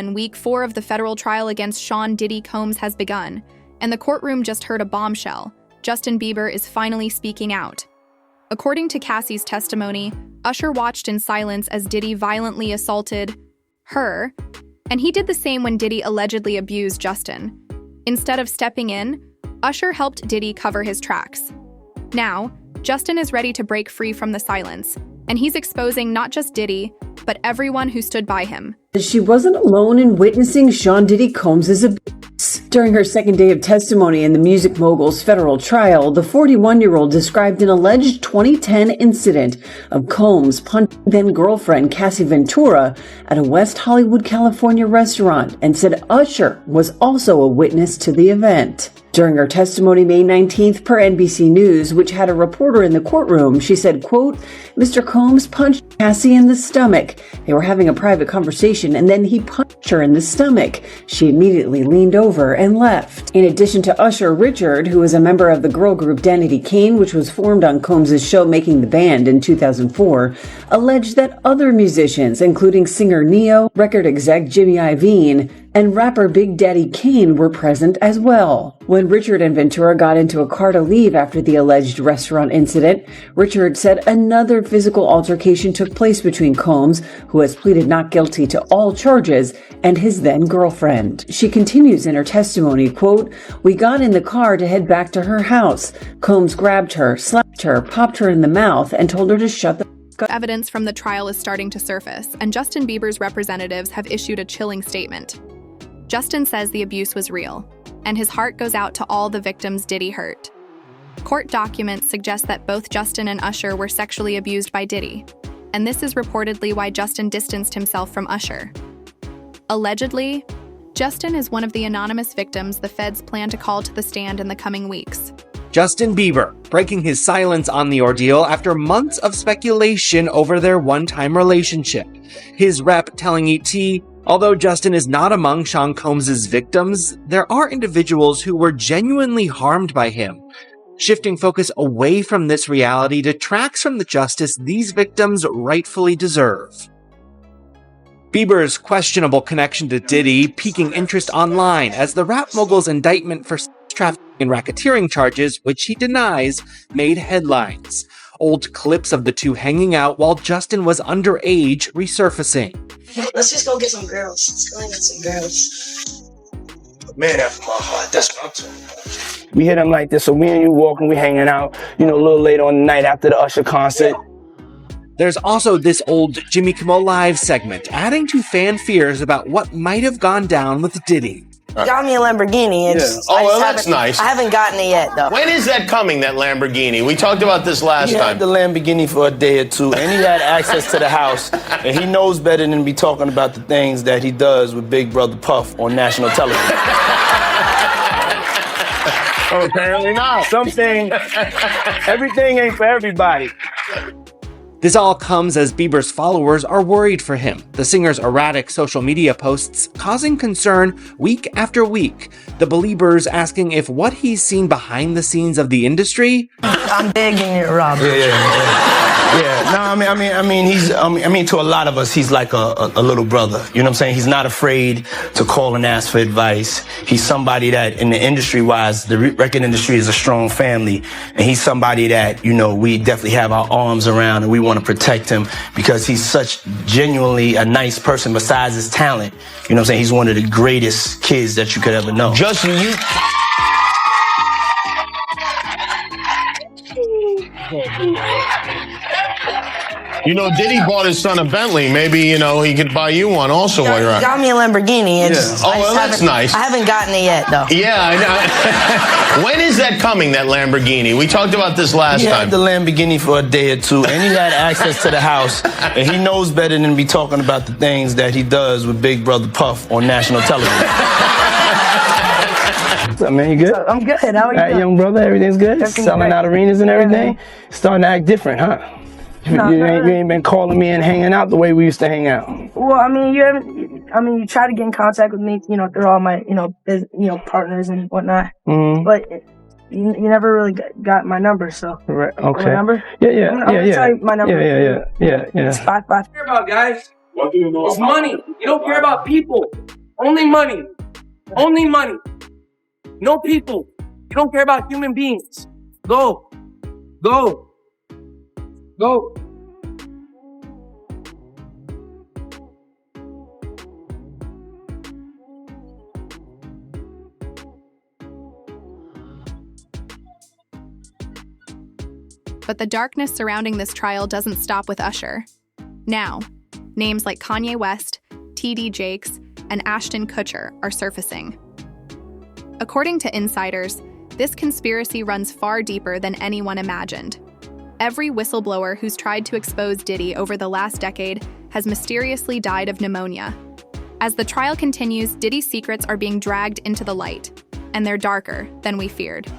And week 4 of the federal trial against Sean Diddy Combs has begun, and the courtroom just heard a bombshell. Justin Bieber is finally speaking out. According to Cassie's testimony, Usher watched in silence as Diddy violently assaulted her, and he did the same when Diddy allegedly abused Justin. Instead of stepping in, Usher helped Diddy cover his tracks. Now, Justin is ready to break free from the silence, and he's exposing not just Diddy, but everyone who stood by him. She wasn't alone in witnessing Sean Diddy Combs' abuse. During her second day of testimony in the music mogul's federal trial, the 41-year-old described an alleged 2010 incident of Combs punching then-girlfriend Cassie Ventura at a West Hollywood, California restaurant and said Usher was also a witness to the event. During her testimony May 19th per NBC News, which had a reporter in the courtroom, she said, quote, Mr. Combs punched Cassie in the stomach. They were having a private conversation and then he punched her in the stomach. She immediately leaned over and left. In addition to Usher, Richard, who was a member of the girl group Danity Kane, which was formed on Combs' show Making the Band in 2004, alleged that other musicians, including singer Neo, record exec Jimmy Iovine, and rapper Big Daddy Kane were present as well. When Richard and Ventura got into a car to leave after the alleged restaurant incident, Richard said another physical altercation took place between Combs, who has pleaded not guilty to all charges, and his then-girlfriend. She continues in her testimony, quote, We got in the car to head back to her house. Combs grabbed her, slapped her, popped her in the mouth, and told her to shut the Evidence from the trial is starting to surface, and Justin Bieber's representatives have issued a chilling statement. Justin says the abuse was real, and his heart goes out to all the victims Diddy hurt. Court documents suggest that both Justin and Usher were sexually abused by Diddy, and this is reportedly why Justin distanced himself from Usher. Allegedly, Justin is one of the anonymous victims the feds plan to call to the stand in the coming weeks. Justin Bieber breaking his silence on the ordeal after months of speculation over their one-time relationship. His rep telling ET, although Justin is not among Sean Combs' victims, there are individuals who were genuinely harmed by him. Shifting focus away from this reality detracts from the justice these victims rightfully deserve. Bieber's questionable connection to Diddy piquing interest online as the rap mogul's indictment for sex trafficking and racketeering charges, which he denies, made headlines. Old clips of the two hanging out while Justin was underage resurfacing. Let's just go get some girls. Let's go get some girls. Man after my heart, that's what I'm talking about. We hit him like this, so me and you walking, we hanging out, a little later on the night after the Usher concert. There's also this old Jimmy Kimmel Live segment, adding to fan fears about what might have gone down with Diddy. Got me a Lamborghini. Oh, well, that's nice. I haven't gotten it yet, though. When is that coming, that Lamborghini? We talked about this last He time. had the Lamborghini for a day or two, and he had access to the house, and he knows better than be talking about the things that he does with Big Brother Puff on national television. Oh, apparently not. Something, everything ain't for everybody. This all comes as Bieber's followers are worried for him, the singer's erratic social media posts causing concern week after week, the Beliebers asking if what he's seen behind the scenes of the industry. I'm begging you, Robert. Yeah. No, I mean, to a lot of us, he's like a little brother. You know what I'm saying? He's not afraid to call and ask for advice. He's somebody that, in the industry-wise, the record industry is a strong family, and he's somebody that, we definitely have our arms around, and we want to protect him because he's such genuinely a nice person besides his talent. You know what I'm saying? He's one of the greatest kids that you could ever know. Just you. Diddy bought his son a Bentley. Maybe, he could buy you one also while you're out. Got me a Lamborghini. Oh, well, that's nice. I haven't gotten it yet, though. Yeah, I know. When is that coming, that Lamborghini? We talked about this last time. He time. had the Lamborghini for a day or two, and he had access to the house, and he knows better than be talking about the things that he does with Big Brother Puff on national television. What's up, man? You good? I'm good. How are you doing? Young brother, everything's good? Selling out arenas and everything? Starting to act different, huh? You ain't been calling me and hanging out the way we used to hang out. Well, you try to get in contact with me, through all my, partners and whatnot. Mm-hmm. But you never really got my number, so. Right. Okay. My number? Yeah. I'm gonna tell you my number. Yeah. It's 55. Care about, guys. It's money. You don't care about people. Only money. Only money. No people. You don't care about human beings. Go. Go. Go. But the darkness surrounding this trial doesn't stop with Usher. Now, names like Kanye West, T.D. Jakes, and Ashton Kutcher are surfacing. According to insiders, this conspiracy runs far deeper than anyone imagined. Every whistleblower who's tried to expose Diddy over the last decade has mysteriously died of pneumonia. As the trial continues, Diddy's secrets are being dragged into the light, and they're darker than we feared.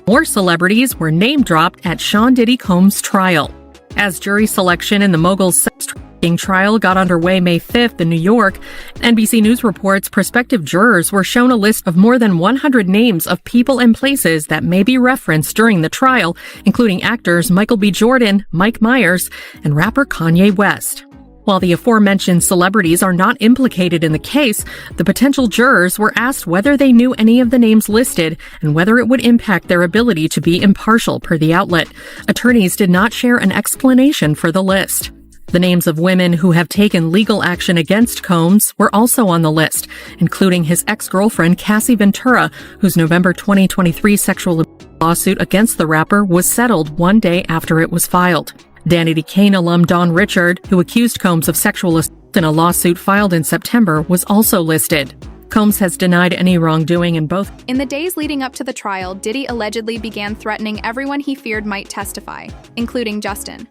More celebrities were name-dropped at Sean Diddy Combs' trial. As jury selection in the mogul's sex trafficking trial got underway May 5th in New York, NBC News reports prospective jurors were shown a list of more than 100 names of people and places that may be referenced during the trial, including actors Michael B. Jordan, Mike Myers, and rapper Kanye West. While the aforementioned celebrities are not implicated in the case, the potential jurors were asked whether they knew any of the names listed and whether it would impact their ability to be impartial, per the outlet. Attorneys did not share an explanation for the list. The names of women who have taken legal action against Combs were also on the list, including his ex-girlfriend Cassie Ventura, whose November 2023 sexual lawsuit against the rapper was settled one day after it was filed. Danity Kane alum Don Richard, who accused Combs of sexual assault in a lawsuit filed in September, was also listed. Combs has denied any wrongdoing in both. In the days leading up to the trial, Diddy allegedly began threatening everyone he feared might testify, including Justin.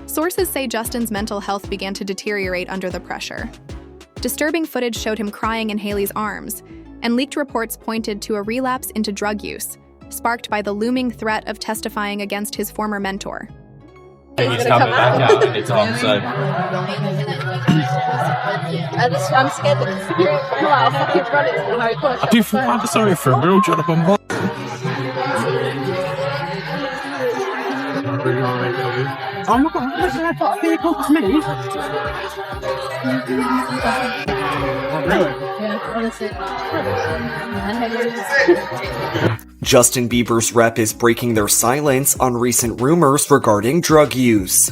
Sources say Justin's mental health began to deteriorate under the pressure. Disturbing footage showed him crying in Haley's arms, and leaked reports pointed to a relapse into drug use, sparked by the looming threat of testifying against his former mentor. He's coming back out and it's on, so. I'm scared that it's I'll fucking run it in my push. I do feel kind of sorry for him, real John Bombard. Oh my god, listen, I thought they called me. Really? Yeah, honestly. Justin Bieber's rep is breaking their silence on recent rumors regarding drug use.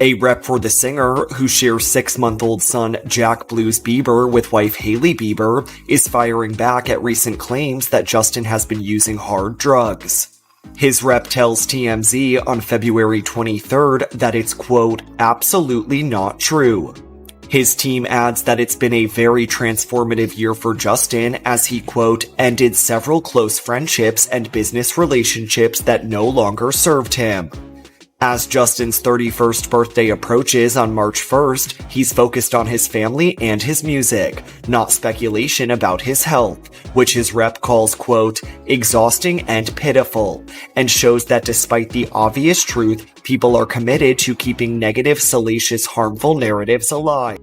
A rep for the singer, who shares 6-month-old son Jack Blues Bieber with wife Hailey Bieber, is firing back at recent claims that Justin has been using hard drugs. His rep tells TMZ on February 23rd that it's, quote, absolutely not true. His team adds that it's been a very transformative year for Justin as he, quote, ended several close friendships and business relationships that no longer served him. As Justin's 31st birthday approaches on March 1st, he's focused on his family and his music, not speculation about his health, which his rep calls, quote, exhausting and pitiful, and shows that despite the obvious truth, people are committed to keeping negative, salacious, harmful narratives alive.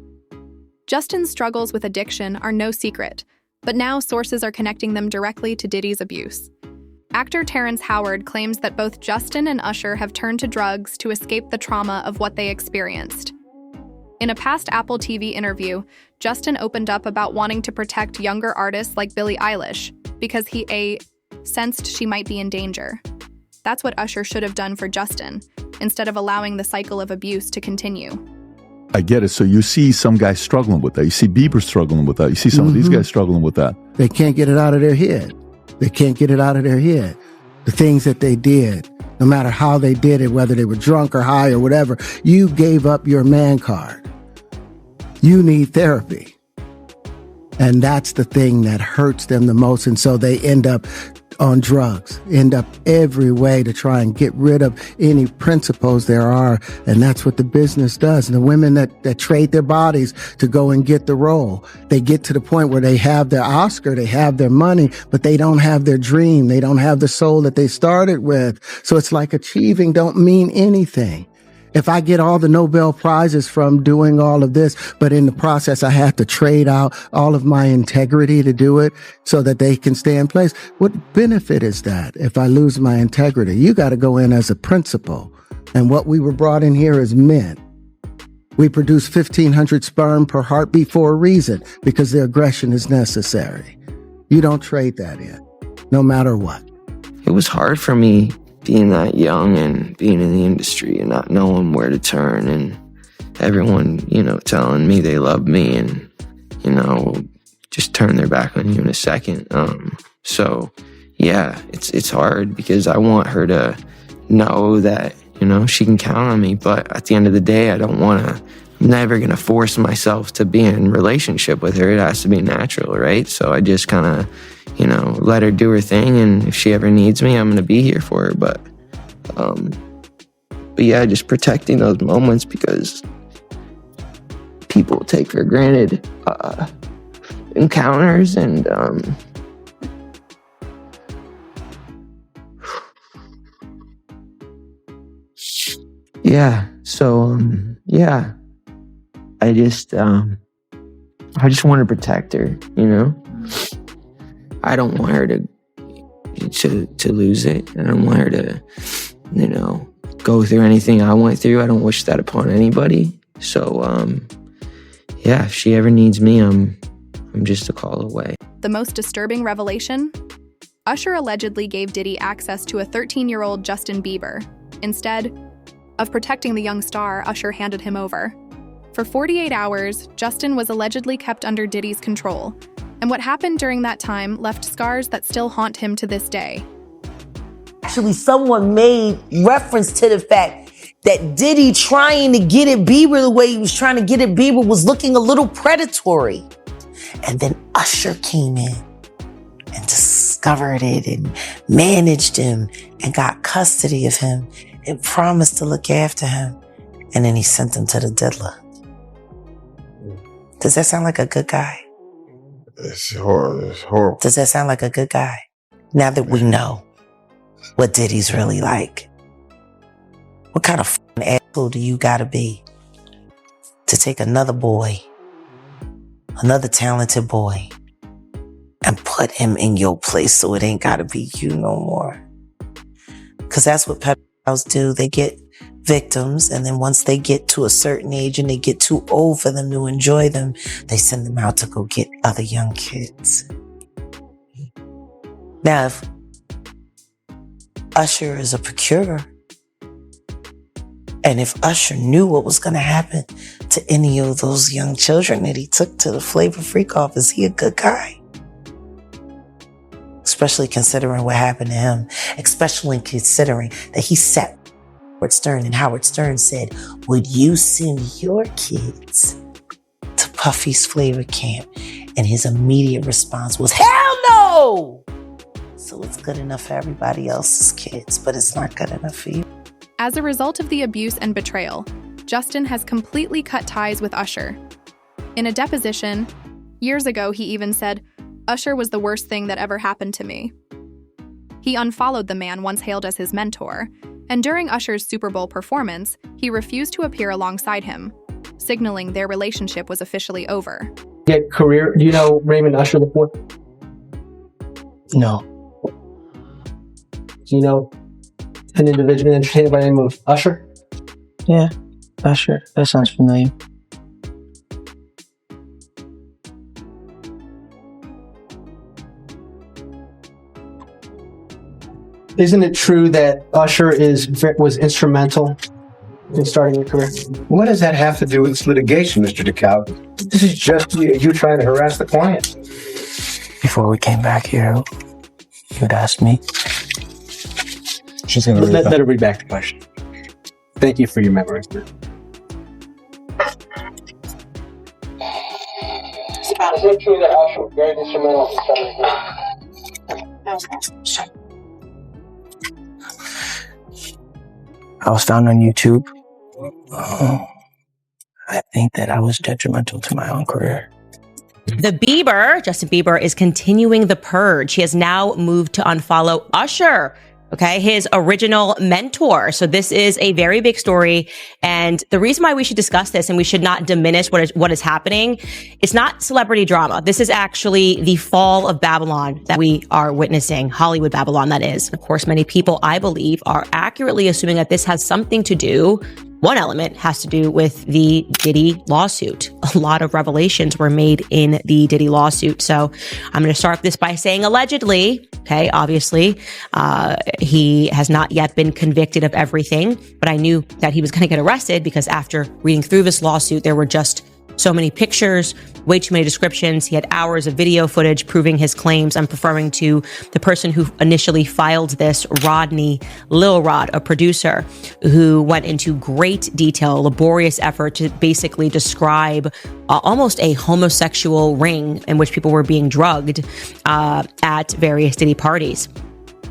Justin's struggles with addiction are no secret, but now sources are connecting them directly to Diddy's abuse. Actor Terrence Howard claims that both Justin and Usher have turned to drugs to escape the trauma of what they experienced. In a past Apple TV interview, Justin opened up about wanting to protect younger artists like Billie Eilish because he sensed she might be in danger. That's what Usher should have done for Justin, instead of allowing the cycle of abuse to continue. I get it. So you see some guys struggling with that. You see Bieber struggling with that. You see some of these guys struggling with that. They can't get it out of their head. They can't get it out of their head. The things that they did, no matter how they did it, whether they were drunk or high or whatever, you gave up your man card. You need therapy. And that's the thing that hurts them the most. And so they end up on drugs, end up every way to try and get rid of any principles there are. And that's what the business does. And the women that trade their bodies to go and get the role, they get to the point where they have their Oscar, they have their money, but they don't have their dream. They don't have the soul that they started with. So it's like achieving don't mean anything. If I get all the Nobel Prizes from doing all of this, but in the process I have to trade out all of my integrity to do it so that they can stay in place, what benefit is that if I lose my integrity? You got to go in as a principal. And what we were brought in here as men. We produce 1,500 sperm per heartbeat for a reason, because the aggression is necessary. You don't trade that in, no matter what. It was hard for me being that young and being in the industry and not knowing where to turn, and everyone, telling me they love me and, just turn their back on you in a second. So yeah, it's hard because I want her to know that, she can count on me. But at the end of the day, I'm never going to force myself to be in a relationship with her. It has to be natural, right? So I just kind of, let her do her thing. And if she ever needs me, I'm going to be here for her. But yeah, just protecting those moments, because people take for granted encounters and yeah. So yeah, I just want to protect her. I don't want her to lose it. I don't want her to go through anything I went through. I don't wish that upon anybody. So yeah, if she ever needs me, I'm just a call away. The most disturbing revelation? Usher allegedly gave Diddy access to a 13-year-old Justin Bieber. Instead of protecting the young star, Usher handed him over. For 48 hours, Justin was allegedly kept under Diddy's control, and what happened during that time left scars that still haunt him to this day. Actually, someone made reference to the fact that Diddy trying to get at Bieber the way he was trying to get at Bieber was looking a little predatory. And then Usher came in and discovered it and managed him and got custody of him and promised to look after him. And then he sent him to the diddler. Does that sound like a good guy? It's horrible. Does that sound like a good guy? Now that we know what Diddy's really like, what kind of asshole do you gotta be to take another boy, another talented boy, and put him in your place so it ain't gotta be you no more? Because that's what pedophiles do. They get victims, and then once they get to a certain age and they get too old for them to enjoy them, they send them out to go get other young kids. Now, if Usher is a procurer, and if Usher knew what was going to happen to any of those young children that he took to the Flavor Freak off, is he a good guy? Especially considering what happened to him, especially considering that he sat Howard Stern, and Howard Stern said, would you send your kids to Puffy's Flavor Camp? And his immediate response was, hell no! So it's good enough for everybody else's kids, but it's not good enough for you. As a result of the abuse and betrayal, Justin has completely cut ties with Usher. In a deposition, years ago, he even said, Usher was the worst thing that ever happened to me. He unfollowed the man once hailed as his mentor, and during Usher's Super Bowl performance, he refused to appear alongside him, signaling their relationship was officially over. Career, do you know Raymond Usher the Fourth? No. Do you know an individual entertainer by the name of Usher? Yeah, Usher. That sounds familiar. Isn't it true that Usher was instrumental in starting your career? What does that have to do with this litigation, Mr. DeKalb? This is just you trying to harass the client. Before we came back here, you'd asked me. She's going to let her read back the question. Thank you for your memory. Is it true that Usher was very instrumental in starting? I was found on YouTube. I think that I was detrimental to my own career. Justin Bieber, is continuing the purge. He has now moved to unfollow Usher, okay, his original mentor. So this is a very big story. And the reason why we should discuss this and we should not diminish what is happening, it's not celebrity drama. This is actually the fall of Babylon that we are witnessing, Hollywood Babylon, that is. Of course, many people, I believe, are accurately assuming that this has something to do One element has to do with the Diddy lawsuit. A lot of revelations were made in the Diddy lawsuit. So I'm going to start this by saying allegedly, okay, obviously, he has not yet been convicted of everything, but I knew that he was going to get arrested because after reading through this lawsuit, there were just so many pictures, way too many descriptions. He had hours of video footage proving his claims. I'm referring to the person who initially filed this, Rodney Lil Rod, a producer who went into great detail, laborious effort to basically describe almost a homosexual ring in which people were being drugged at various Diddy parties.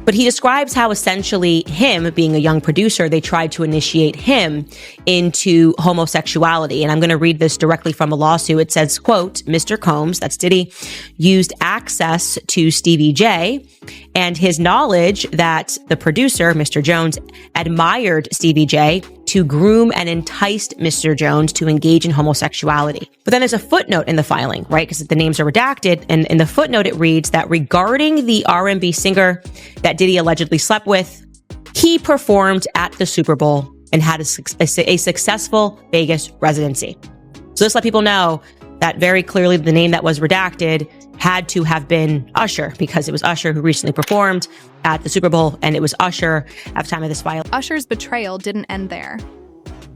But he describes how essentially him being a young producer, they tried to initiate him into homosexuality. And I'm going to read this directly from a lawsuit. It says, quote, Mr. Combs, that's Diddy, used access to Stevie J and his knowledge that the producer, Mr. Jones, admired Stevie J to groom and enticed Mr. Jones to engage in homosexuality. But then there's a footnote in the filing, right? Because the names are redacted. And in the footnote, it reads that regarding the R&B singer that Diddy allegedly slept with, he performed at the Super Bowl and had a successful Vegas residency. So this let people know that very clearly the name that was redacted had to have been Usher, because it was Usher who recently performed at the Super Bowl, and it was Usher at the time of this filing. Usher's betrayal didn't end there.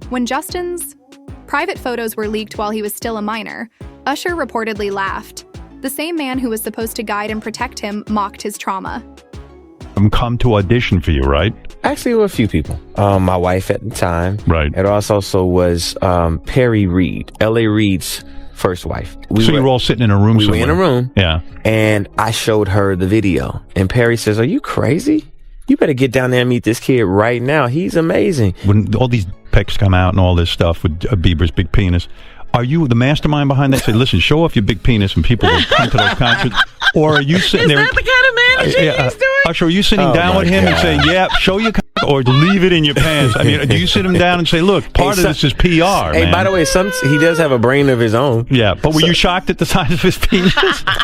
When Justin's private photos were leaked while he was still a minor, Usher reportedly laughed. The same man who was supposed to guide and protect him mocked his trauma. Come to audition for you, right? Actually, there were a few people. My wife at the time. Right. It also was Perry Reed, L.A. Reid's first wife. So you were all sitting in a room We somewhere. were in a room. Yeah. And I showed her the video. And Perry says, "Are you crazy? You better get down there and meet this kid right now. He's amazing." When all these pics come out and all this stuff with Bieber's big penis, are you the mastermind behind that? Say, listen, show off your big penis and people will come to those concerts. Or are you sitting there? Is that the kind of manager he's doing? Usher, are you sitting down with him and saying, yeah, show your or leave it in your pants? I mean, do you sit him down and say, look, part of this is PR, Hey, man. by the way, he does have a brain of his own. Yeah, but were you shocked at the size of his penis?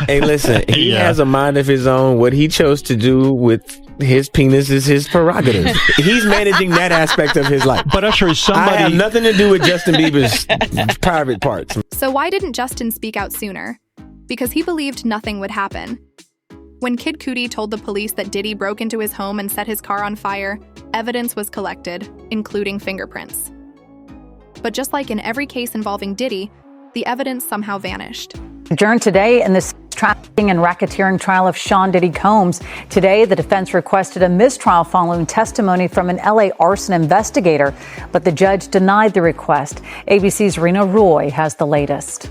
Hey, listen, he has a mind of his own. What he chose to do with his penis is his prerogative. He's managing that aspect of his life. But Usher is somebody... I have nothing to do with Justin Bieber's private parts. So why didn't Justin speak out sooner? Because he believed nothing would happen. When Kid Cudi told the police that Diddy broke into his home and set his car on fire, evidence was collected, including fingerprints. But just like in every case involving Diddy, the evidence somehow vanished. Adjourned today in this trafficking and racketeering trial of Sean Diddy Combs. Today, the defense requested a mistrial following testimony from an LA arson investigator, but the judge denied the request. ABC's Rena Roy has the latest.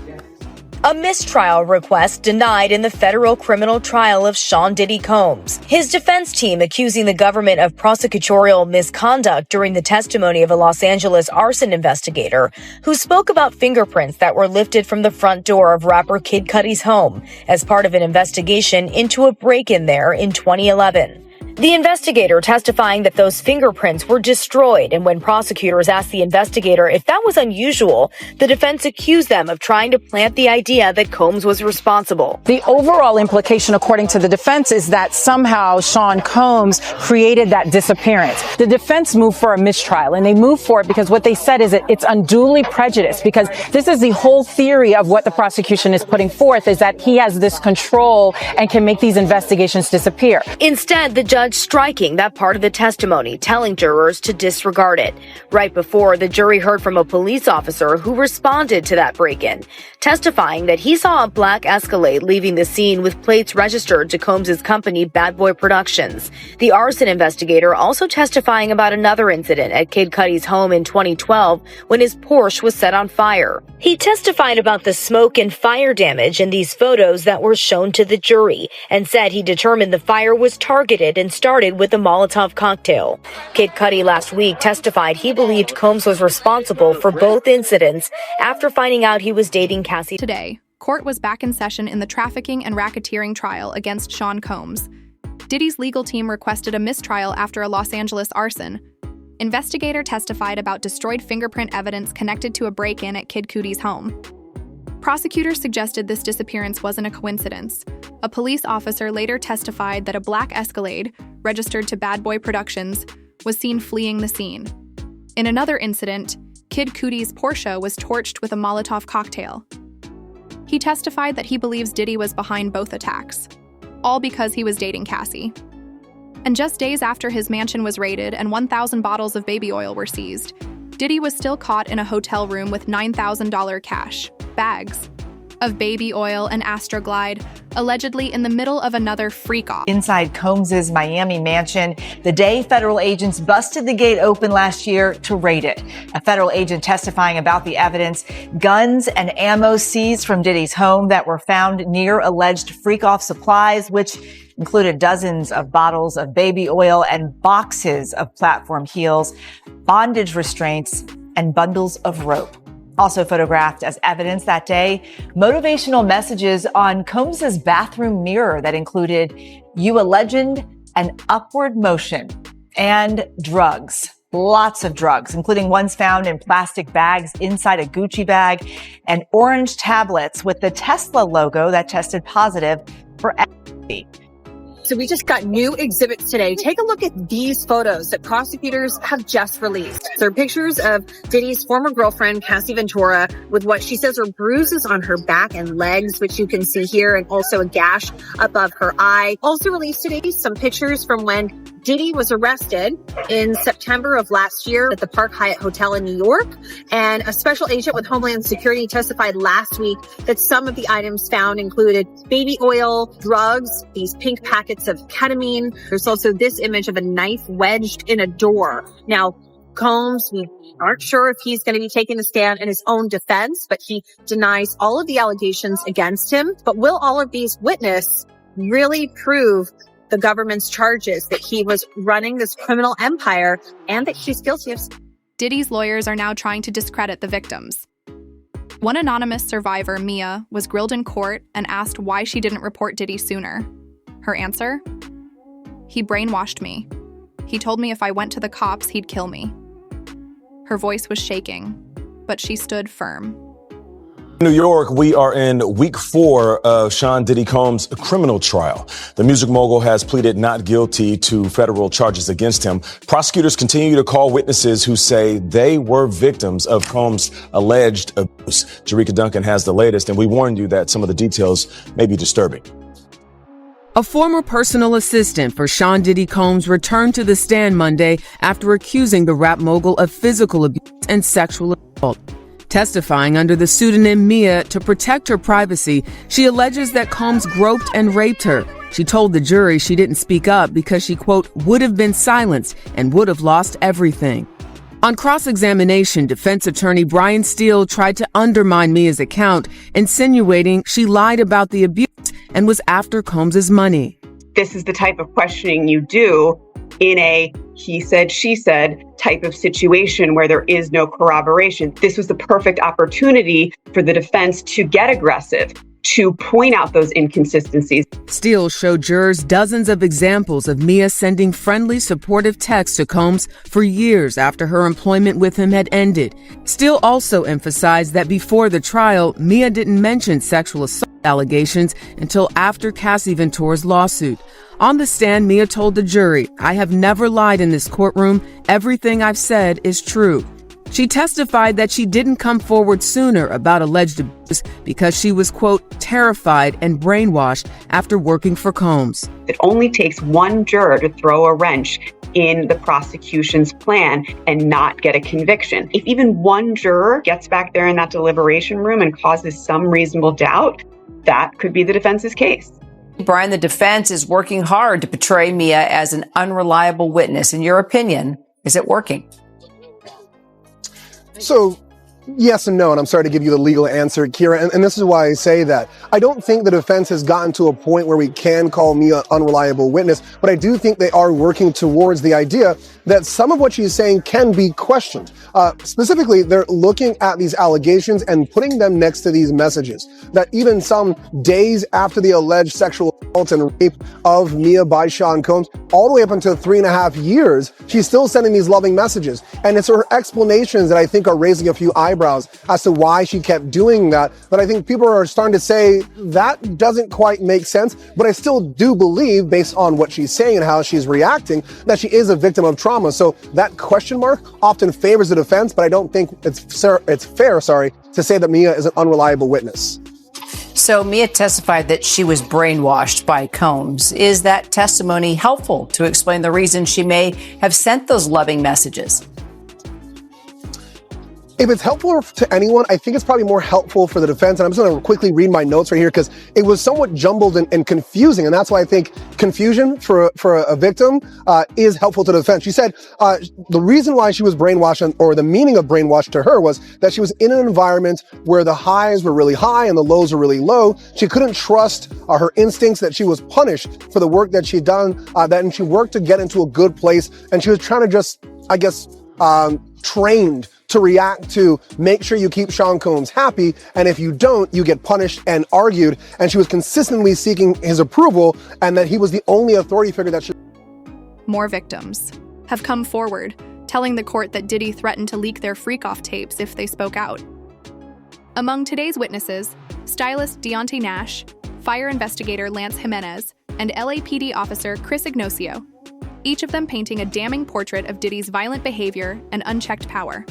A mistrial request denied in the federal criminal trial of Sean Diddy Combs. His defense team accusing the government of prosecutorial misconduct during the testimony of a Los Angeles arson investigator who spoke about fingerprints that were lifted from the front door of rapper Kid Cudi's home as part of an investigation into a break-in there in 2011. The investigator testifying that those fingerprints were destroyed, and when prosecutors asked the investigator if that was unusual, the defense accused them of trying to plant the idea that Combs was responsible. The overall implication, according to the defense, is that somehow Sean Combs created that disappearance. The defense moved for a mistrial, and they moved for it because what they said is that it's unduly prejudiced, because this is the whole theory of what the prosecution is putting forth, is that he has this control and can make these investigations disappear. Instead, the judge striking that part of the testimony, telling jurors to disregard it. Right before, the jury heard from a police officer who responded to that break-in, testifying that he saw a black Escalade leaving the scene with plates registered to Combs' company, Bad Boy Productions. The arson investigator also testifying about another incident at Kid Cudi's home in 2012 when his Porsche was set on fire. He testified about the smoke and fire damage in these photos that were shown to the jury and said he determined the fire was targeted and started with a Molotov cocktail. Kid Cudi last week testified he believed Combs was responsible for both incidents after finding out he was dating Cassie. Today, court was back in session in the trafficking and racketeering trial against Sean Combs. Diddy's legal team requested a mistrial after a Los Angeles arson. Investigator testified about destroyed fingerprint evidence connected to a break-in at Kid Cudi's home. Prosecutors suggested this disappearance wasn't a coincidence. A police officer later testified that a black Escalade, registered to Bad Boy Productions, was seen fleeing the scene. In another incident, Kid Cudi's Porsche was torched with a Molotov cocktail. He testified that he believes Diddy was behind both attacks, all because he was dating Cassie. And just days after his mansion was raided and 1,000 bottles of baby oil were seized, Diddy was still caught in a hotel room with $9,000 cash, bags of baby oil and Astroglide, allegedly in the middle of another freak-off. Inside Combs's Miami mansion, the day federal agents busted the gate open last year to raid it. A federal agent testifying about the evidence, guns and ammo seized from Diddy's home that were found near alleged freak-off supplies, which included dozens of bottles of baby oil and boxes of platform heels, bondage restraints, and bundles of rope. Also photographed as evidence that day, motivational messages on Combs's bathroom mirror that included "You a legend" and "Upward motion," and drugs. Lots of drugs, including ones found in plastic bags inside a Gucci bag and orange tablets with the Tesla logo that tested positive for ecstasy. So we just got new exhibits today. Take a look at these photos that prosecutors have just released. They're pictures of Diddy's former girlfriend, Cassie Ventura, with what she says are bruises on her back and legs, which you can see here, and also a gash above her eye. Also released today, some pictures from when Diddy was arrested in September of last year at the Park Hyatt Hotel in New York. And a special agent with Homeland Security testified last week that some of the items found included baby oil, drugs, these pink packets of ketamine. There's also this image of a knife wedged in a door. Now, Combs, we aren't sure if he's going to be taking a stand in his own defense, but he denies all of the allegations against him. But will all of these witnesses really prove the government's charges that he was running this criminal empire and that he's guilty of? Diddy's lawyers are now trying to discredit the victims. One anonymous survivor, Mia, was grilled in court and asked why she didn't report Diddy sooner. Her answer? He brainwashed me. He told me if I went to the cops, he'd kill me. Her voice was shaking, but she stood firm. New York, we are in week 4 of Sean Diddy Combs' criminal trial. The music mogul has pleaded not guilty to federal charges against him. Prosecutors continue to call witnesses who say they were victims of Combs' alleged abuse. Jerika Duncan has the latest, and we warned you that some of the details may be disturbing. A former personal assistant for Sean Diddy Combs returned to the stand Monday after accusing the rap mogul of physical abuse and sexual assault. Testifying under the pseudonym Mia to protect her privacy, she alleges that Combs groped and raped her. She told the jury she didn't speak up because she, quote, would have been silenced and would have lost everything. On cross-examination, defense attorney Brian Steele tried to undermine Mia's account, insinuating she lied about the abuse and was after Combs's money. This is the type of questioning you do in a he said, she said type of situation where there is no corroboration. This was the perfect opportunity for the defense to get aggressive, to point out those inconsistencies. Steele showed jurors dozens of examples of Mia sending friendly, supportive texts to Combs for years after her employment with him had ended. Steele also emphasized that before the trial, Mia didn't mention sexual assault allegations until after Cassie Ventura's lawsuit. On the stand, Mia told the jury, "I have never lied in this courtroom. Everything I've said is true." She testified that she didn't come forward sooner about alleged abuse because she was, quote, terrified and brainwashed after working for Combs. It only takes one juror to throw a wrench in the prosecution's plan and not get a conviction. If even one juror gets back there in that deliberation room and causes some reasonable doubt, that could be the defense's case. Brian, the defense is working hard to portray Mia as an unreliable witness. In your opinion, is it working? So, yes and no, and I'm sorry to give you the legal answer, Kira, and this is why I say that. I don't think the defense has gotten to a point where we can call Mia an unreliable witness, but I do think they are working towards the idea that some of what she's saying can be questioned. Specifically, they're looking at these allegations and putting them next to these messages, that even some days after the alleged sexual assault and rape of Mia by Sean Combs, all the way up until 3.5 years, she's still sending these loving messages. And it's her explanations that I think are raising a few eyebrows eyebrows as to why she kept doing that. But I think people are starting to say that doesn't quite make sense. But I still do believe, based on what she's saying and how she's reacting, that she is a victim of trauma. So that question mark often favors the defense, but I don't think it's fair, to say that Mia is an unreliable witness. So Mia testified that she was brainwashed by Combs. Is that testimony helpful to explain the reason she may have sent those loving messages? If it's helpful to anyone, I think it's probably more helpful for the defense. And I'm just going to quickly read my notes right here because it was somewhat jumbled and confusing. And that's why I think confusion for a victim is helpful to the defense. She said the reason why she was brainwashed, or the meaning of brainwashed to her, was that she was in an environment where the highs were really high and the lows were really low. She couldn't trust her instincts, that she was punished for the work that she'd done, and she worked to get into a good place. And she was trying to just, I guess, trained to react to make sure you keep Sean Combs happy, and if you don't, you get punished and argued. And she was consistently seeking his approval, and that he was the only authority figure that should. More victims have come forward, telling the court that Diddy threatened to leak their freak-off tapes if they spoke out. Among today's witnesses, stylist Deontay Nash, fire investigator Lance Jimenez, and LAPD officer Chris Ignacio, each of them painting a damning portrait of Diddy's violent behavior and unchecked power.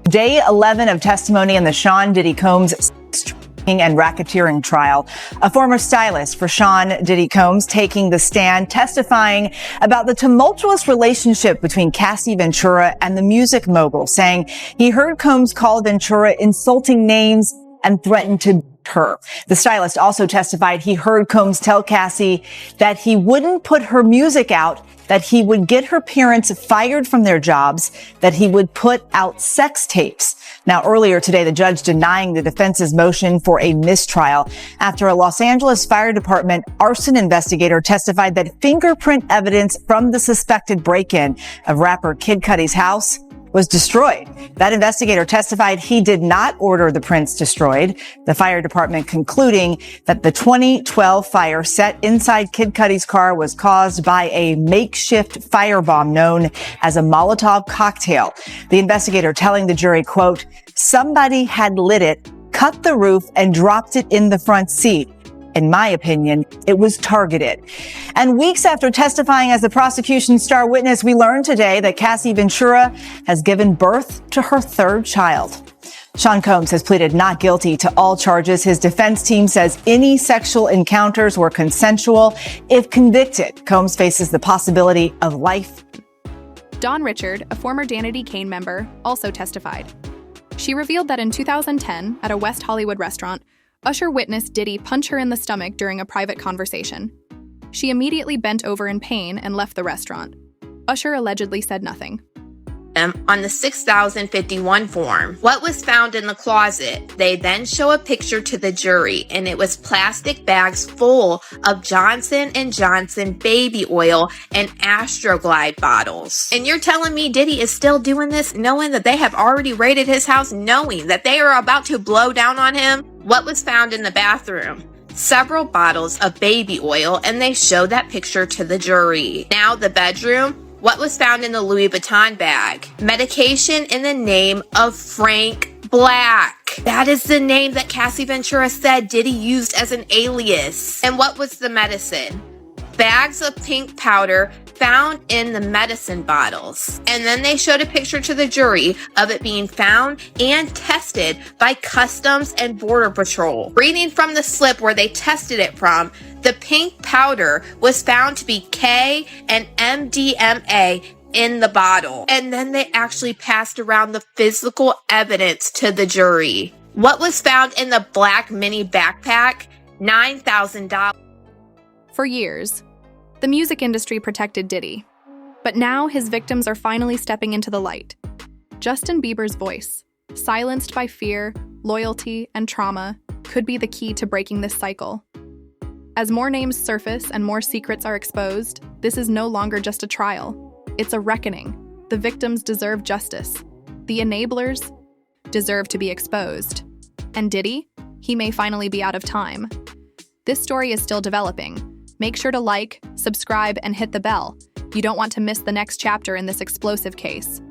Day 11 of testimony in the Sean Diddy Combs trafficking and racketeering trial. A former stylist for Sean Diddy Combs taking the stand, testifying about the tumultuous relationship between Cassie Ventura and the music mogul, saying he heard Combs call Ventura insulting names and threatened to her. The stylist also testified he heard Combs tell Cassie that he wouldn't put her music out, that he would get her parents fired from their jobs, that he would put out sex tapes. Now, earlier today, the judge denying the defense's motion for a mistrial after a Los Angeles Fire Department arson investigator testified that fingerprint evidence from the suspected break-in of rapper Kid Cudi's house was destroyed. That investigator testified he did not order the prints destroyed. The fire department concluding that the 2012 fire set inside Kid Cudi's car was caused by a makeshift firebomb known as a Molotov cocktail. The investigator telling the jury, quote, "Somebody had lit it, cut the roof, and dropped it in the front seat. In my opinion, it was targeted." And weeks after testifying as the prosecution's star witness, we learned today that Cassie Ventura has given birth to her third child. Sean Combs has pleaded not guilty to all charges. His defense team says any sexual encounters were consensual. If convicted, Combs faces the possibility of life. Dawn Richard, a former Danity Kane member, also testified. She revealed that in 2010, at a West Hollywood restaurant, Usher witnessed Diddy punch her in the stomach during a private conversation. She immediately bent over in pain and left the restaurant. Usher allegedly said nothing. On the 6051 form, what was found in the closet? They then show a picture to the jury, and it was plastic bags full of Johnson & Johnson baby oil and Astroglide bottles. And you're telling me Diddy is still doing this, knowing that they have already raided his house, knowing that they are about to blow down on him? What was found in the bathroom? Several bottles of baby oil, and they show that picture to the jury. Now the bedroom. What was found in the Louis Vuitton bag? Medication in the name of Frank Black. That is the name that Cassie Ventura said Diddy used as an alias. And what was the medicine? Bags of pink powder found in the medicine bottles. And then they showed a picture to the jury of it being found and tested by Customs and Border Patrol. Reading from the slip where they tested it from, the pink powder was found to be K and MDMA in the bottle. And then they actually passed around the physical evidence to the jury. What was found in the black mini backpack? $9,000. For years, the music industry protected Diddy. But now his victims are finally stepping into the light. Justin Bieber's voice, silenced by fear, loyalty, and trauma, could be the key to breaking this cycle. As more names surface and more secrets are exposed, this is no longer just a trial. It's a reckoning. The victims deserve justice. The enablers deserve to be exposed. And Diddy? He may finally be out of time. This story is still developing. Make sure to like, subscribe, and hit the bell. You don't want to miss the next chapter in this explosive case.